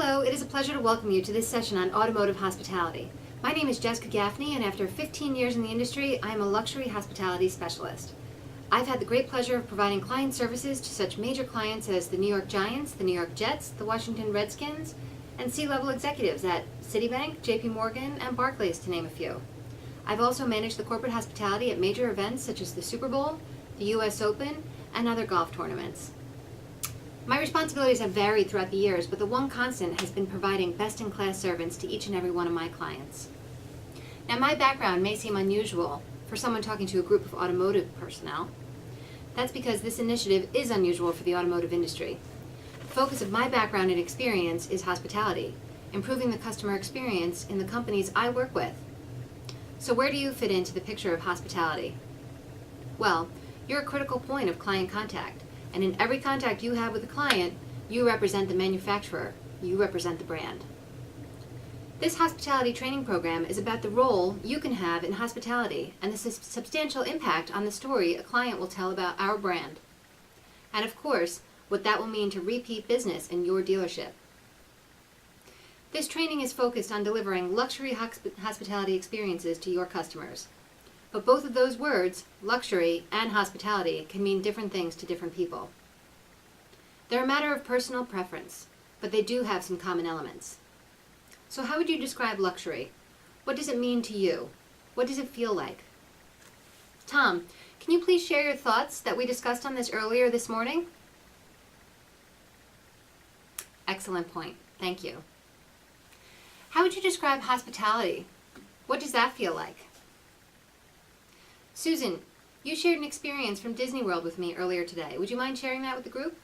Hello, it is a pleasure to welcome you to this session on automotive hospitality. My name is Jessica Gaffney, and after 15 years in the industry, I am a luxury hospitality specialist. I've had the great pleasure of providing client services to such major clients as the New York Giants, the New York Jets, the Washington Redskins, and C-level executives at Citibank, JP Morgan, and Barclays, to name a few. I've also managed the corporate hospitality at major events such as the Super Bowl, the US Open, and other golf tournaments. My responsibilities have varied throughout the years, but the one constant has been providing best-in-class servants to each and every one of my clients. Now, my background may seem unusual for someone talking to a group of automotive personnel. That's because this initiative is unusual for the automotive industry. The focus of my background and experience is hospitality, improving the customer experience in the companies I work with. So where do you fit into the picture of hospitality? Well, you're a critical point of client contact. And in every contact you have with a client, you represent the manufacturer, you represent the brand. This hospitality training program is about the role you can have in hospitality and the substantial impact on the story a client will tell about our brand. And of course, what that will mean to repeat business in your dealership. This training is focused on delivering luxury hospitality experiences to your customers. But both of those words, luxury and hospitality, can mean different things to different people. They're a matter of personal preference, but they do have some common elements. So how would you describe luxury? What does it mean to you? What does it feel like? Tom, can you please share your thoughts that we discussed on this earlier this morning? Excellent point. Thank you. How would you describe hospitality? What does that feel like? Susan, you shared an experience from Disney World with me earlier today. Would you mind sharing that with the group?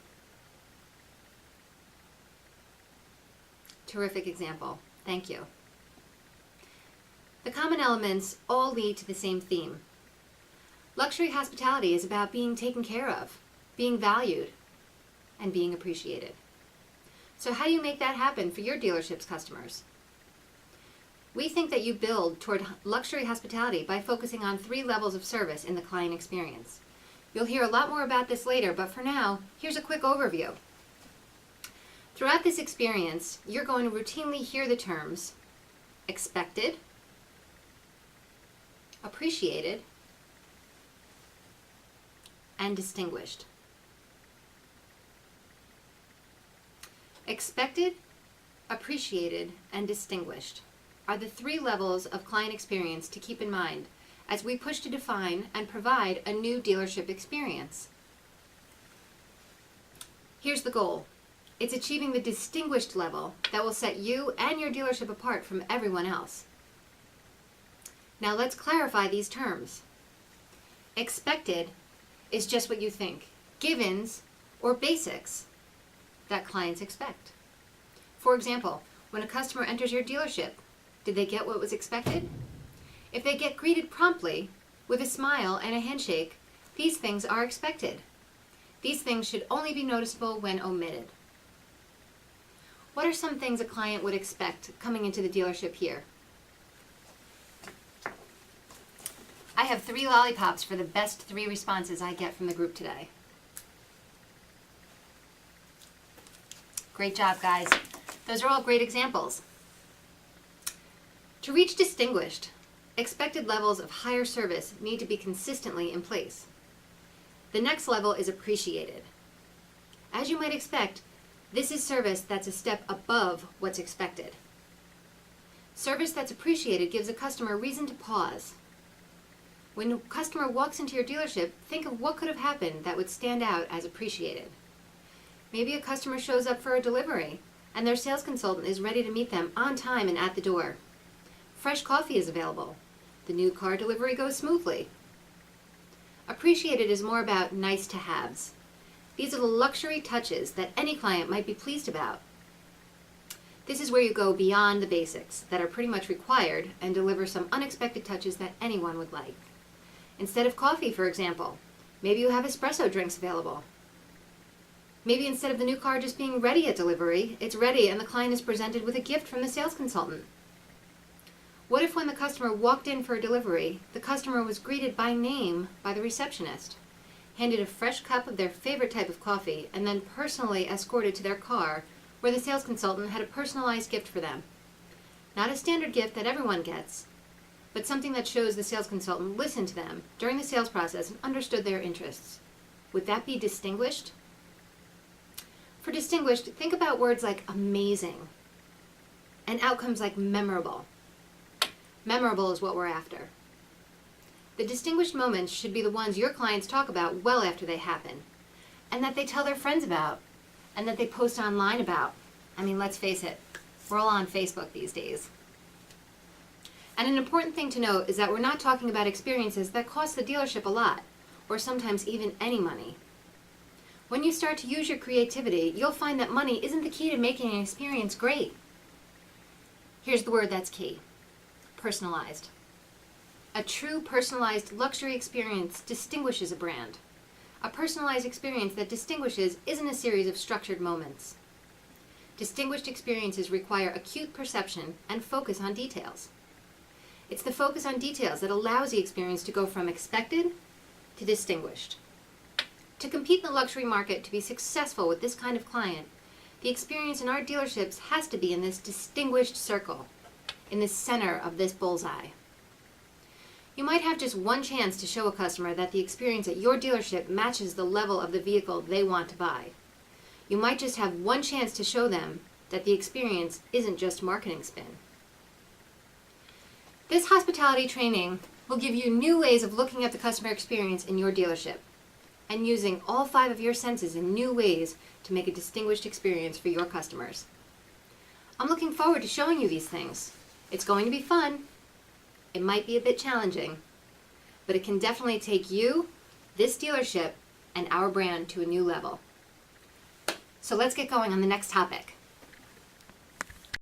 Terrific example. Thank you. The common elements all lead to the same theme. Luxury hospitality is about being taken care of, being valued, and being appreciated. So how do you make that happen for your dealership's customers? We think that you build toward luxury hospitality by focusing on 3 levels of service in the client experience. You'll hear a lot more about this later, but for now, here's a quick overview. Throughout this experience, you're going to routinely hear the terms expected, appreciated, and distinguished. Expected, appreciated, and distinguished are the 3 levels of client experience to keep in mind as we push to define and provide a new dealership experience. Here's the goal. It's achieving the distinguished level that will set you and your dealership apart from everyone else. Now let's clarify these terms. Expected is just what you think, givens or basics that clients expect. For example, when a customer enters your dealership, did they get what was expected? If they get greeted promptly, with a smile and a handshake, these things are expected. These things should only be noticeable when omitted. What are some things a client would expect coming into the dealership here? I have 3 lollipops for the best 3 responses I get from the group today. Great job, guys. Those are all great examples. To reach distinguished, expected levels of higher service need to be consistently in place. The next level is appreciated. As you might expect, this is service that's a step above what's expected. Service that's appreciated gives a customer reason to pause. When a customer walks into your dealership, think of what could have happened that would stand out as appreciated. Maybe a customer shows up for a delivery, and their sales consultant is ready to meet them on time and at the door. Fresh coffee is available. The new car delivery goes smoothly. Appreciated is more about nice-to-haves. These are the luxury touches that any client might be pleased about. This is where you go beyond the basics that are pretty much required and deliver some unexpected touches that anyone would like. Instead of coffee, for example, maybe you have espresso drinks available. Maybe instead of the new car just being ready at delivery, it's ready and the client is presented with a gift from the sales consultant. What if when the customer walked in for a delivery, the customer was greeted by name by the receptionist, handed a fresh cup of their favorite type of coffee, and then personally escorted to their car where the sales consultant had a personalized gift for them. Not a standard gift that everyone gets, but something that shows the sales consultant listened to them during the sales process and understood their interests. Would that be distinguished? For distinguished, think about words like amazing and outcomes like memorable. Memorable is what we're after. The distinguished moments should be the ones your clients talk about well after they happen, and that they tell their friends about, and that they post online about. I mean, let's face it, we're all on Facebook these days. And an important thing to note is that we're not talking about experiences that cost the dealership a lot, or sometimes even any money. When you start to use your creativity, you'll find that money isn't the key to making an experience great. Here's the word that's key: personalized. A true personalized luxury experience distinguishes a brand. A personalized experience that distinguishes isn't a series of structured moments. Distinguished experiences require acute perception and focus on details. It's the focus on details that allows the experience to go from expected to distinguished. To compete in the luxury market, to be successful with this kind of client, the experience in our dealerships has to be in this distinguished circle, in the center of this bullseye. You might have just one chance to show a customer that the experience at your dealership matches the level of the vehicle they want to buy. You might just have one chance to show them that the experience isn't just marketing spin. This hospitality training will give you new ways of looking at the customer experience in your dealership and using all 5 of your senses in new ways to make a distinguished experience for your customers. I'm looking forward to showing you these things. It's going to be fun. It might be a bit challenging, but it can definitely take you, this dealership, and our brand to a new level. So let's get going on the next topic.